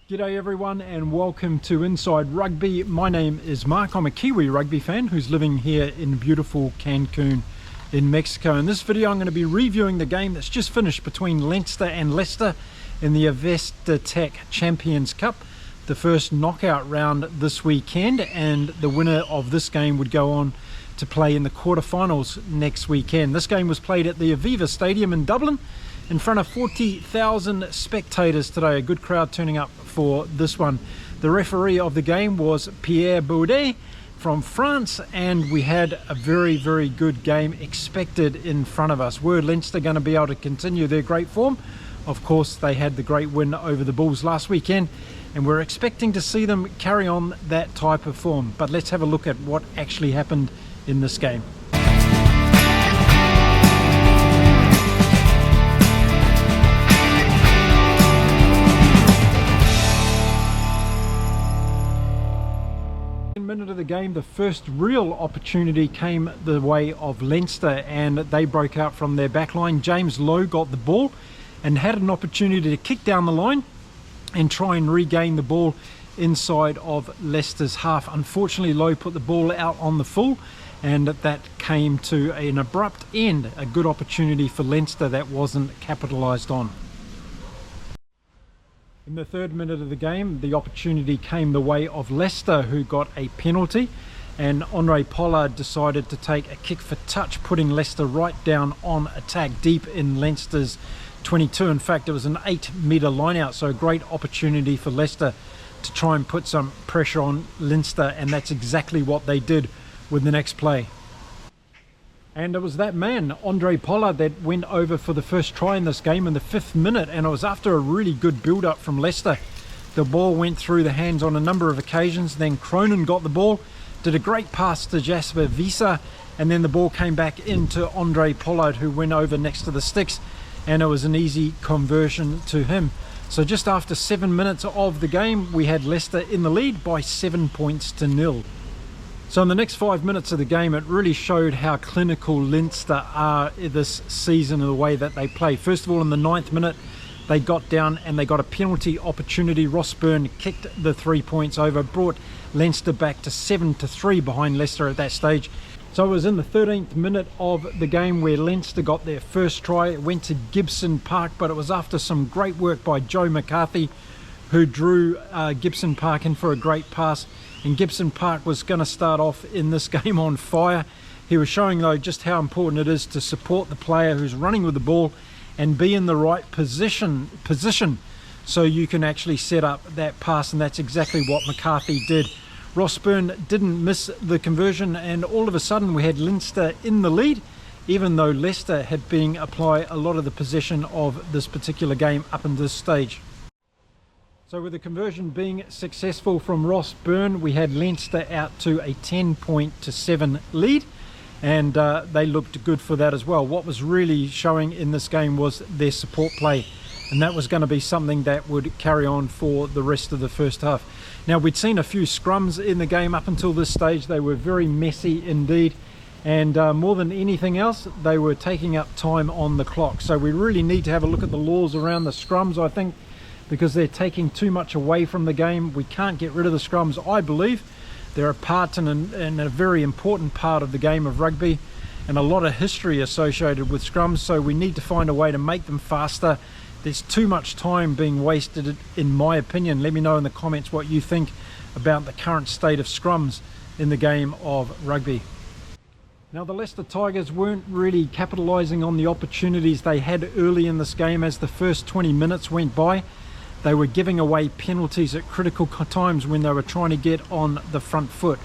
G'day everyone and welcome to Inside Rugby. My name is Mark. I'm a Kiwi rugby fan who's living here in beautiful Cancun in Mexico. In this video I'm going to be reviewing the game that's just finished between Leinster and Leicester in the Investec Champions Cup. The first knockout round this weekend, and the winner of this game would go on to play in the quarterfinals next weekend. This game was played at the Aviva Stadium in Dublin in front of 40,000 spectators today. A good crowd turning up for this one. The referee of the game was Pierre Baudet from France, and we had a very good game expected in front of us. Were Leinster going to be able to continue their great form? Of course, they had the great win over the Bulls last weekend, and we're expecting to see them carry on that type of form. But let's have a look at what actually happened in this game. Minute of the game, the first real opportunity came the way of Leinster, and they broke out from their back line. James Lowe got the ball and had an opportunity to kick down the line and try and regain the ball inside of Leicester's half. Unfortunately, Lowe put the ball out on the full, and that came to an abrupt end. A good opportunity for Leinster that wasn't capitalised on. In the third minute of the game, the opportunity came the way of Leicester, who got a penalty, and Andre Pollard decided to take a kick for touch, putting Leicester right down on attack deep in Leinster's 22. In fact, it was an 8-metre line out, so a great opportunity for Leicester to try and put some pressure on Leinster, and that's exactly what they did with the next play. And it was that man, Andre Pollard, that went over for the first try in this game in the 5th minute, and it was after a really good build-up from Leicester. The ball went through the hands on a number of occasions, then Cronin got the ball, did a great pass to Jasper Wiese, and then the ball came back into Andre Pollard, who went over next to the sticks, and it was an easy conversion to him. So just after 7 minutes of the game, we had Leicester in the lead by 7 points to 0. So in the next 5 minutes of the game, it really showed how clinical Leinster are this season in the way that they play. First of all, in the 9th minute, they got down and they got a penalty opportunity. Ross Byrne kicked the 3 points over, brought Leinster back to 7-3 behind Leicester at that stage. So it was in the 13th minute of the game where Leinster got their first try. It went to Gibson Park, but it was after some great work by Joe McCarthy, who drew Gibson Park in for a great pass. And Gibson Park was going to start off in this game on fire. He was showing though just how important it is to support the player who's running with the ball and be in the right position so you can actually set up that pass, and that's exactly what McCarthy did. Ross Byrne didn't miss the conversion, and all of a sudden we had Leinster in the lead, even though Leicester had been apply a lot of the possession of this particular game up in this stage. So with the conversion being successful from Ross Byrne, we had Leinster out to a 10-7 lead, and they looked good for that as well. What was really showing in this game was their support play, and that was going to be something that would carry on for the rest of the first half. Now, we'd seen a few scrums in the game up until this stage. They were very messy indeed, and more than anything else, they were taking up time on the clock. So we really need to have a look at the laws around the scrums, I think, because they're taking too much away from the game. We can't get rid of the scrums, I believe. They're a part and a very important part of the game of rugby, and a lot of history associated with scrums, so we need to find a way to make them faster. There's too much time being wasted, in my opinion. Let me know in the comments what you think about the current state of scrums in the game of rugby. Now, the Leicester Tigers weren't really capitalising on the opportunities they had early in this game. As the first 20 minutes went by, they were giving away penalties at critical times when they were trying to get on the front foot.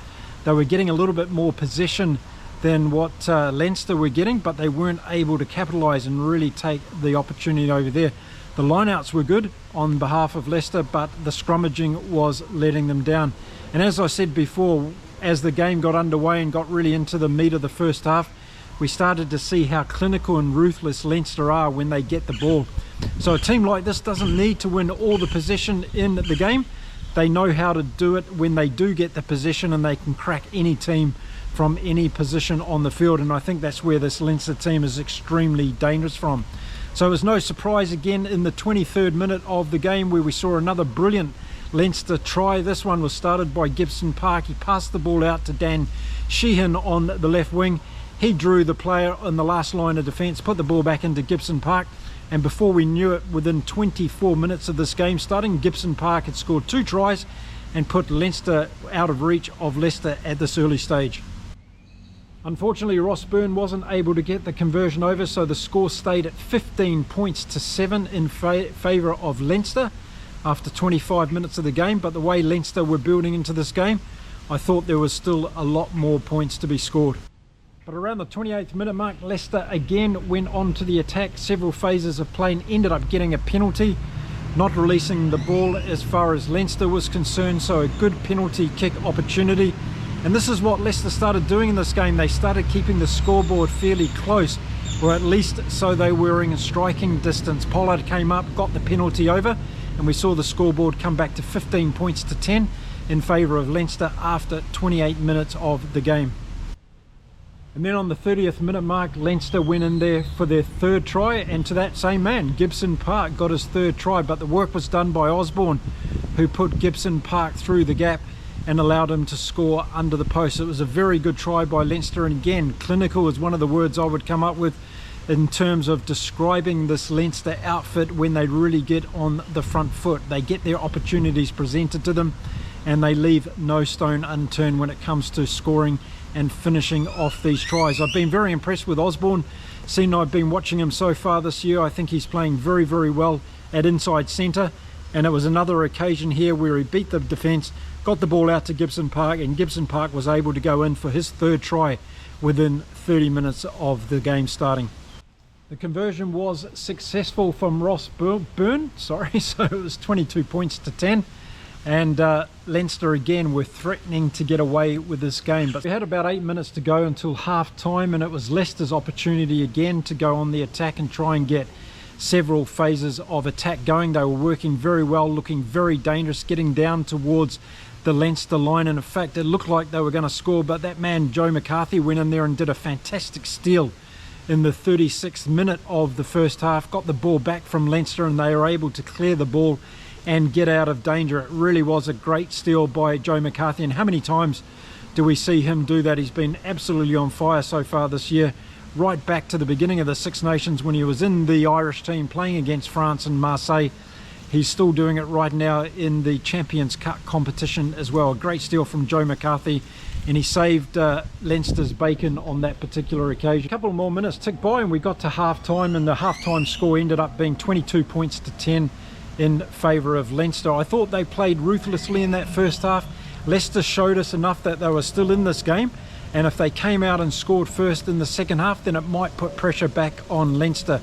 They were getting a little bit more possession than what Leinster were getting, but they weren't able to capitalise and really take the opportunity over there. The lineouts were good on behalf of Leicester, but the scrummaging was letting them down. And as I said before, as the game got underway and got really into the meat of the first half, we started to see how clinical and ruthless Leinster are when they get the ball. So a team like this doesn't need to win all the possession in the game. They know how to do it when they do get the possession, and they can crack any team from any position on the field, and I think that's where this Leinster team is extremely dangerous from. So it was no surprise again in the 23rd minute of the game where we saw another brilliant Leinster try. This one was started by Gibson Park. He passed the ball out to Dan Sheehan on the left wing. He drew the player on the last line of defence, put the ball back into Gibson Park, and before we knew it, within 24 minutes of this game starting, Gibson Park had scored 2 tries and put Leinster out of reach of Leicester at this early stage. Unfortunately, Ross Byrne wasn't able to get the conversion over, so the score stayed at 15 points to 7 in favour of Leinster after 25 minutes of the game. But the way Leinster were building into this game, I thought there was still a lot more points to be scored. But around the 28th minute mark, Leicester again went on to the attack. Several phases of play and ended up getting a penalty, not releasing the ball as far as Leinster was concerned, so a good penalty kick opportunity. And this is what Leicester started doing in this game. They started keeping the scoreboard fairly close, or at least so they were in striking distance. Pollard came up, got the penalty over, and we saw the scoreboard come back to 15 points to 10 in favour of Leinster after 28 minutes of the game. And then on the 30th minute mark, Leinster went in there for their 3rd try, and to that same man, Gibson Park, got his 3rd try, but the work was done by Osborne, who put Gibson Park through the gap and allowed him to score under the post. It was a very good try by Leinster, and again, clinical is one of the words I would come up with in terms of describing this Leinster outfit when they really get on the front foot. They get their opportunities presented to them and they leave no stone unturned when it comes to scoring and finishing off these tries. I've been very impressed with Osborne. Seeing I've been watching him so far this year, I think he's playing very, very well at inside centre, and it was another occasion here where he beat the defence, got the ball out to Gibson Park, and Gibson Park was able to go in for his 3rd try within 30 minutes of the game starting. The conversion was successful from Ross Byrne, so it was 22 points to 10, and Leinster again were threatening to get away with this game. But we had about 8 minutes to go until half time, and it was Leicester's opportunity again to go on the attack and try and get several phases of attack going. They were working very well, looking very dangerous, getting down towards the Leinster line, and in fact it looked like they were going to score, but that man Joe McCarthy went in there and did a fantastic steal in the 36th minute of the first half, got the ball back from Leinster, and they were able to clear the ball and get out of danger. It really was a great steal by Joe McCarthy, and how many times do we see him do that? He's been absolutely on fire so far this year, right back to the beginning of the Six Nations when he was in the Irish team playing against France and Marseille. He's still doing it right now in the Champions Cup competition as well. A great steal from Joe McCarthy, and he saved Leinster's bacon on that particular occasion. A couple more minutes ticked by and we got to half time, and the half-time score ended up being 22 points to 10 in favour of Leinster. I thought they played ruthlessly in that first half. Leicester showed us enough that they were still in this game, and if they came out and scored first in the second half, then it might put pressure back on Leinster.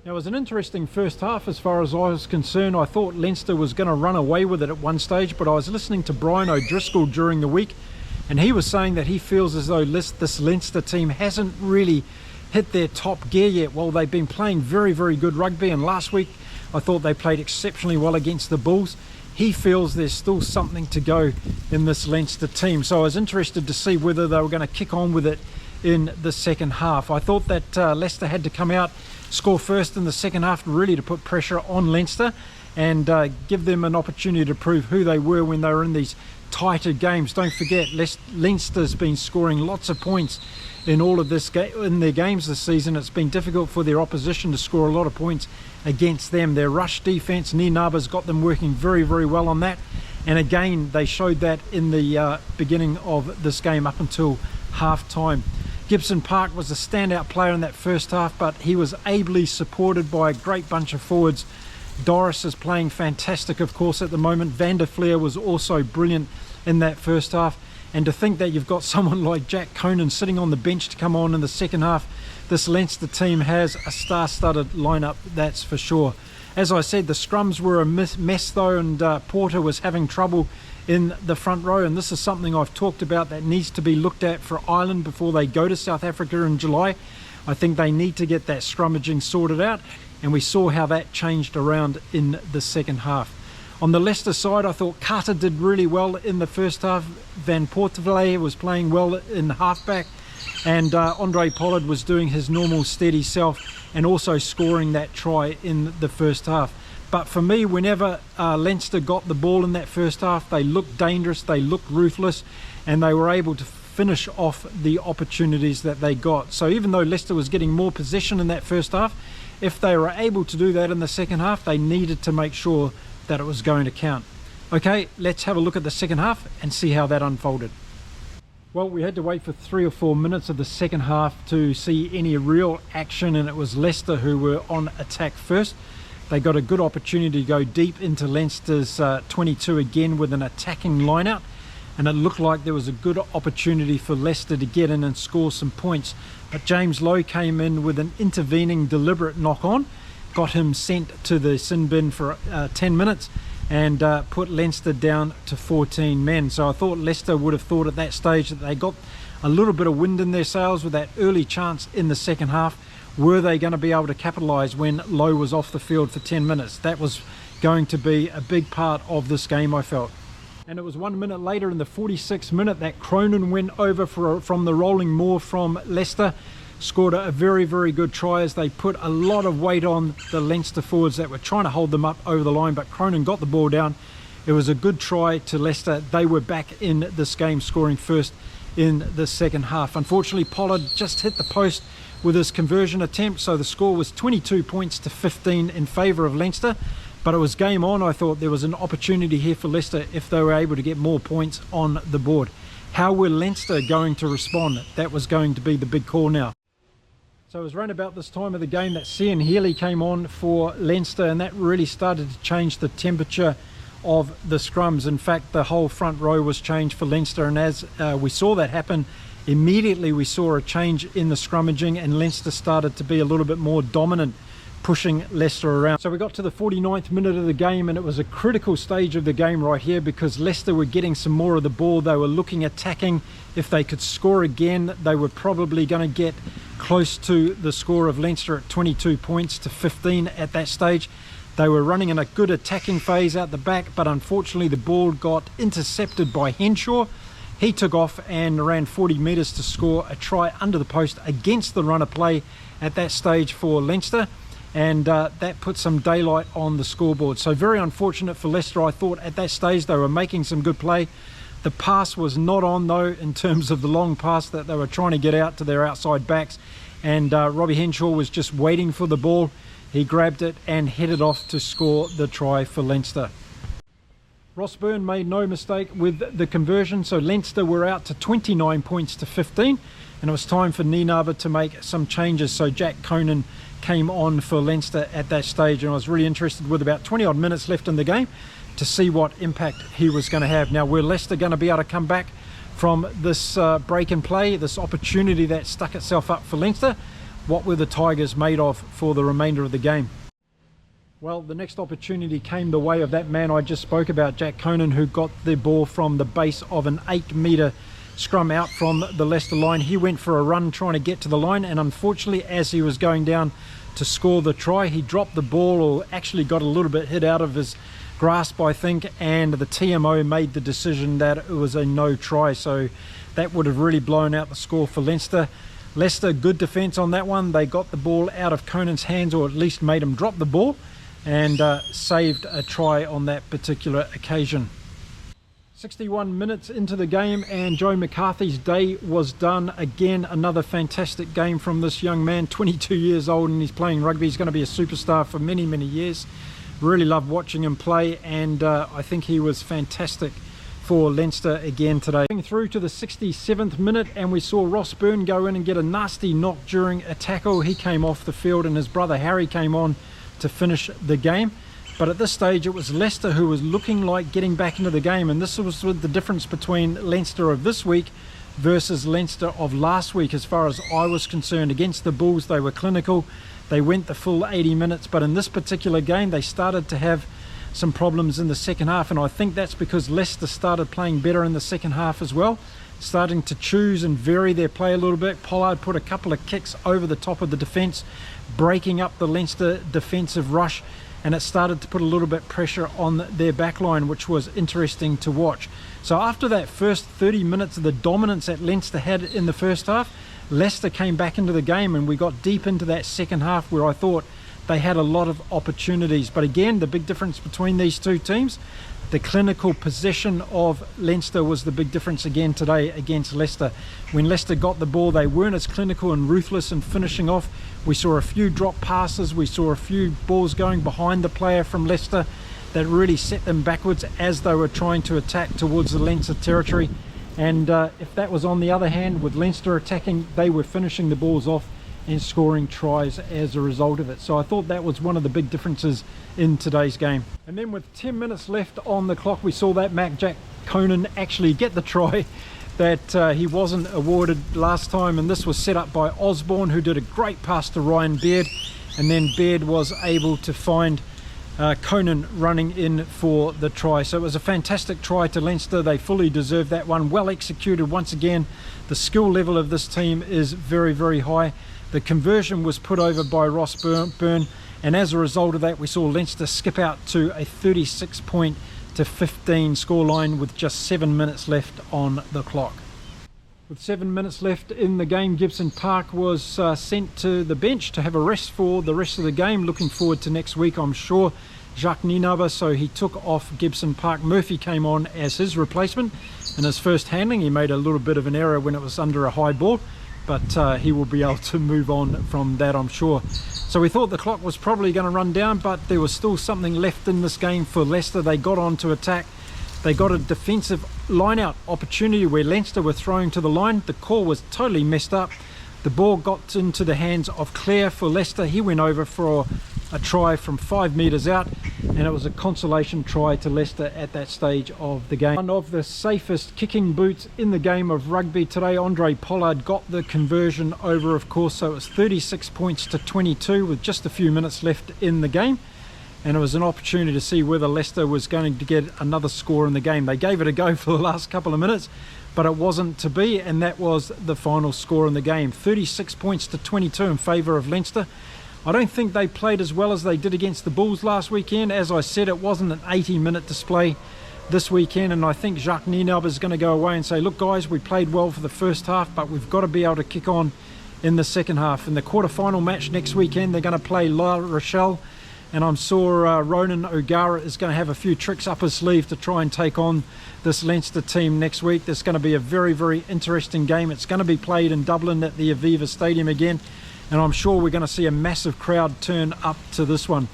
Now, it was an interesting first half as far as I was concerned. I thought Leinster was going to run away with it at one stage, but I was listening to Brian O'Driscoll during the week, and he was saying that he feels as though this Leinster team hasn't really hit their top gear yet. Well, they've been playing very, very good rugby, and last week I thought they played exceptionally well against the Bulls. He feels there's still something to go in this Leinster team, so I was interested to see whether they were going to kick on with it in the second half. I thought that Leicester had to come out, score first in the second half, really to put pressure on Leinster and give them an opportunity to prove who they were when they were in these tighter games. Don't forget, Leinster's been scoring lots of points in all of this in their games this season. It's been difficult for their opposition to score a lot of points against them. Their rush defence, Nienaber's got them working very, very well on that, and again they showed that in the beginning of this game up until half time. Gibson Park was a standout player in that first half, but he was ably supported by a great bunch of forwards. Doris is playing fantastic, of course, at the moment. Van der Fleer was also brilliant in that first half, and to think that you've got someone like Jack Conan sitting on the bench to come on in the second half, this Leinster team has a star-studded lineup, that's for sure. As I said, the scrums were a mess though, and Porter was having trouble in the front row, and this is something I've talked about that needs to be looked at for Ireland before they go to South Africa in July. I think they need to get that scrummaging sorted out, and we saw how that changed around in the second half. On the Leicester side, I thought Carter did really well in the first half. Van Portevele was playing well in halfback, and Andre Pollard was doing his normal steady self and also scoring that try in the first half. But for me, whenever Leinster got the ball in that first half, they looked dangerous, they looked ruthless, and they were able to finish off the opportunities that they got. So even though Leicester was getting more possession in that first half, if they were able to do that in the second half, they needed to make sure that it was going to count. Okay, let's have a look at the second half and see how that unfolded. Well, we had to wait for 3 or 4 minutes of the second half to see any real action, and it was Leicester who were on attack first. They got a good opportunity to go deep into Leinster's 22 again with an attacking line-out, and it looked like there was a good opportunity for Leicester to get in and score some points. But James Lowe came in with an intervening deliberate knock-on, got him sent to the sin bin for 10 minutes, and put Leinster down to 14 men. So I thought Leicester would have thought at that stage that they got a little bit of wind in their sails with that early chance in the second half. Were they going to be able to capitalise when Lowe was off the field for 10 minutes? That was going to be a big part of this game, I felt. And it was 1 minute later in the 46th minute that Cronin went over from the rolling maul from Leicester, scored a very, very good try as they put a lot of weight on the Leinster forwards that were trying to hold them up over the line, but Cronin got the ball down. It was a good try to Leicester. They were back in this game, scoring first in the second half. Unfortunately, Pollard just hit the post with his conversion attempt, so the score was 22 points to 15 in favour of Leinster. But it was game on. I thought there was an opportunity here for Leicester if they were able to get more points on the board. How were Leinster going to respond? That was going to be the big call now. So it was around about this time of the game that Cian Healy came on for Leinster, and that really started to change the temperature of the scrums. In fact, the whole front row was changed for Leinster, and as we saw that happen, immediately we saw a change in the scrummaging, and Leinster started to be a little bit more dominant, pushing Leicester around. So we got to the 49th minute of the game, and it was a critical stage of the game right here because Leicester were getting some more of the ball. They were looking attacking. If they could score again, they were probably going to get close to the score of Leinster at 22 points to 15 at that stage. They were running in a good attacking phase out the back, but unfortunately the ball got intercepted by Henshaw. He took off and ran 40 metres to score a try under the post against the run of play at that stage for Leinster. And that put some daylight on the scoreboard. So very unfortunate for Leicester. I thought at that stage they were making some good play. The pass was not on though, in terms of the long pass that they were trying to get out to their outside backs, and Robbie Henshaw was just waiting for the ball. He grabbed it and headed off to score the try for Leinster. Ross Byrne made no mistake with the conversion, so Leinster were out to 29 points to 15, and it was time for Nienaber to make some changes. So Jack Conan came on for Leinster at that stage, and I was really interested with about 20 odd minutes left in the game to see what impact he was going to have. Now, were Leicester going to be able to come back from this break and play, this opportunity that stuck itself up for Leinster? What were the Tigers made of for the remainder of the game? Well, the next opportunity came the way of that man I just spoke about, Jack Conan, who got the ball from the base of an 8-metre scrum out from the Leicester line. He went for a run trying to get to the line, and unfortunately as he was going down to score the try, he dropped the ball, or actually got a little bit hit out of his grasp, I think, and the TMO made the decision that it was a no try. So that would have really blown out the score for Leinster. Leicester, good defence on that one. They got the ball out of Conan's hands, or at least made him drop the ball, and saved a try on that particular occasion. 61 minutes into the game and Joe McCarthy's day was done. Again, another fantastic game from this young man, 22 years old, and he's playing rugby. He's going to be a superstar for many, many years. Really loved watching him play, and I think he was fantastic for Leinster again today. Through to the 67th minute, and we saw Ross Byrne go in and get a nasty knock during a tackle. He came off the field, and his brother Harry came on to finish the game. But at this stage, it was Leicester who was looking like getting back into the game, and this was the difference between Leinster of this week versus Leinster of last week. As far as I was concerned, against the Bulls, they were clinical. They went the full 80 minutes, but in this particular game, they started to have some problems in the second half, and I think that's because Leicester started playing better in the second half as well, starting to choose and vary their play a little bit. Pollard put a couple of kicks over the top of the defence, breaking up the Leinster defensive rush, and it started to put a little bit pressure on their backline, which was interesting to watch. So after that first 30 minutes of the dominance that Leinster had in the first half, Leicester came back into the game, and we got deep into that second half where I thought they had a lot of opportunities. But again, the big difference between these two teams, the clinical possession of Leinster was the big difference again today against Leicester. When Leicester got the ball, they weren't as clinical and ruthless in finishing off. We saw a few drop passes, we saw a few balls going behind the player from Leicester that really set them backwards as they were trying to attack towards the Leinster territory. And if that was on the other hand, with Leinster attacking, they were finishing the balls off and scoring tries as a result of it. So I thought that was one of the big differences in today's game. And then with 10 minutes left on the clock, we saw that Mac Jack Conan actually get the try that he wasn't awarded last time, and this was set up by Osborne, who did a great pass to Ryan Baird, and then Baird was able to find Conan running in for the try. So it was a fantastic try to Leinster. They fully deserved that one. Well executed once again. The skill level of this team is very, very high. The conversion was put over by Ross Byrne, and as a result of that, we saw Leinster skip out to a 36-15 scoreline with just 7 minutes left on the clock. With 7 minutes left in the game, Gibson Park was sent to the bench to have a rest for the rest of the game. Looking forward to next week, I'm sure. Jacques Nienaber, so he took off Gibson Park. Murphy came on as his replacement. In his first handling, he made a little bit of an error when it was under a high ball, but he will be able to move on from that, I'm sure. So we thought the clock was probably going to run down, but there was still something left in this game for Leicester. They got on to attack. They got a defensive line-out opportunity where Leinster were throwing to the line. The call was totally messed up. The ball got into the hands of Clare for Leicester. He went over for a try from 5 metres out, and it was a consolation try to Leicester at that stage of the game. One of the safest kicking boots in the game of rugby today. Andre Pollard got the conversion over, of course, so it was 36 points to 22 with just a few minutes left in the game. And it was an opportunity to see whether Leicester was going to get another score in the game. They gave it a go for the last couple of minutes, but it wasn't to be, and that was the final score in the game. 36 points to 22 in favour of Leinster. I don't think they played as well as they did against the Bulls last weekend. As I said, it wasn't an 80-minute display this weekend, and I think Jacques Nienaber is going to go away and say, look guys, we played well for the first half, but we've got to be able to kick on in the second half. In the quarterfinal match next weekend, they're going to play La Rochelle, and I'm sure Ronan O'Gara is going to have a few tricks up his sleeve to try and take on this Leinster team next week. There's going to be a very, very interesting game. It's going to be played in Dublin at the Aviva Stadium again, and I'm sure we're going to see a massive crowd turn up to this one.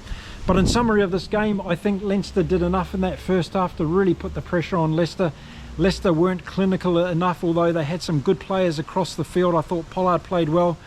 But in summary of this game, I think Leinster did enough in that first half to really put the pressure on Leicester. Leicester weren't clinical enough, although they had some good players across the field. I thought Pollard played well.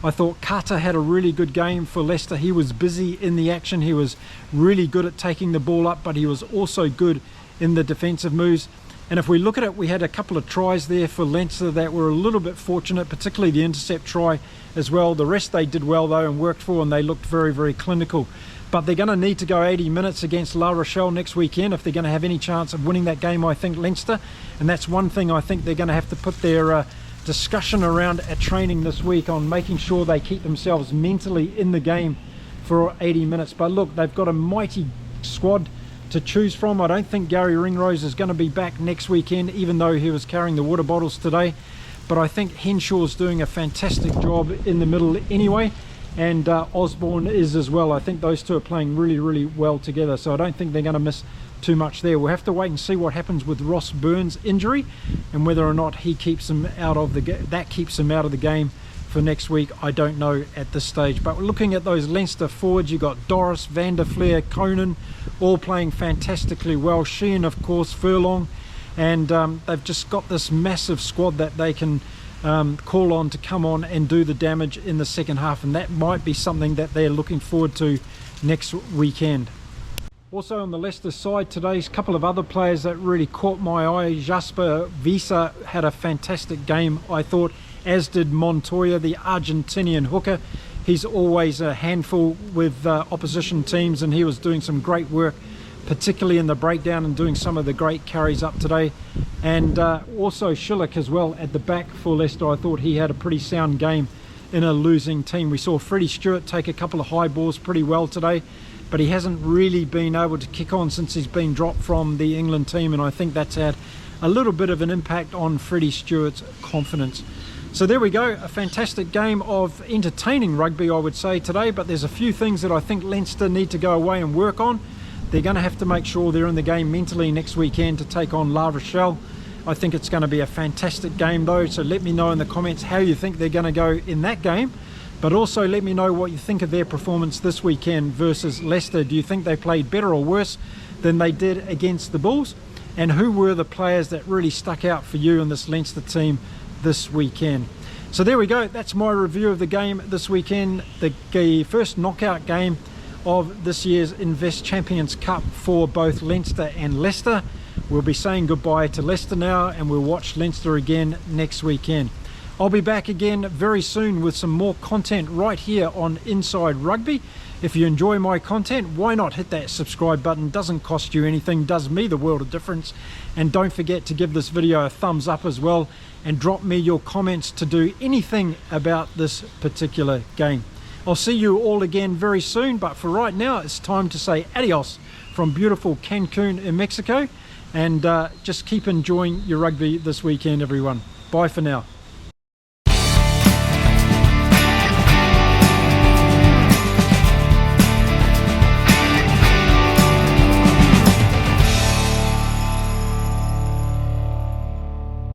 I thought Carter had a really good game for Leicester. He was busy in the action. He was really good at taking the ball up, but he was also good in the defensive moves. And if we look at it, we had a couple of tries there for Leinster that were a little bit fortunate, particularly the intercept try as well. The rest they did well though and worked for, and they looked very, very clinical. But they're going to need to go 80 minutes against La Rochelle next weekend if they're going to have any chance of winning that game, I think, Leinster. And that's one thing I think they're going to have to put their discussion around at training this week, on making sure they keep themselves mentally in the game for 80 minutes. But look, they've got a mighty squad to choose from. I don't think Gary Ringrose is going to be back next weekend, even though he was carrying the water bottles today. But I think Henshaw's doing a fantastic job in the middle anyway, and Osborne is as well. I think those two are playing really, really well together, so I don't think they're going to miss too much there. We'll have to wait and see what happens with Ross Byrne's injury and whether or not he keeps him out of the keeps him out of the game for next week. I don't know at this stage. But we're looking at those Leinster forwards. You've got Doris, Van der Fleer, Conan, all playing fantastically well. Sheehan, of course, Furlong, and they've just got this massive squad that they can call on to come on and do the damage in the second half, and that might be something that they're looking forward to next weekend. Also on the Leicester side today, a couple of other players that really caught my eye. Jasper Visa had a fantastic game, I thought, as did Montoya, the Argentinian hooker. He's always a handful with opposition teams, and he was doing some great work, particularly in the breakdown and doing some of the great carries up today. And also Schillick as well at the back for Leicester. I thought he had a pretty sound game in a losing team. We saw Freddie Stewart take a couple of high balls pretty well today, but he hasn't really been able to kick on since he's been dropped from the England team, and I think that's had a little bit of an impact on Freddie Stewart's confidence. So there we go, a fantastic game of entertaining rugby, I would say, today, but there's a few things that I think Leinster need to go away and work on. They're going to have to make sure they're in the game mentally next weekend to take on La Rochelle. I think it's going to be a fantastic game though, so let me know in the comments how you think they're going to go in that game. But also let me know what you think of their performance this weekend versus Leicester. Do you think they played better or worse than they did against the Bulls? And who were the players that really stuck out for you in this Leinster team this weekend? So there we go, that's my review of the game this weekend, the first knockout game of this year's Investec Champions Cup for both Leinster and Leicester. We'll be saying goodbye to Leicester now, and we'll watch Leinster again next weekend. I'll be back again very soon with some more content right here on Inside Rugby. If you enjoy my content, why not hit that subscribe button? Doesn't cost you anything, does me the world of difference. And don't forget to give this video a thumbs up as well, and drop me your comments to do anything about this particular game. I'll see you all again very soon, but for right now it's time to say adios from beautiful Cancun in Mexico, and just keep enjoying your rugby this weekend, everyone. Bye for now.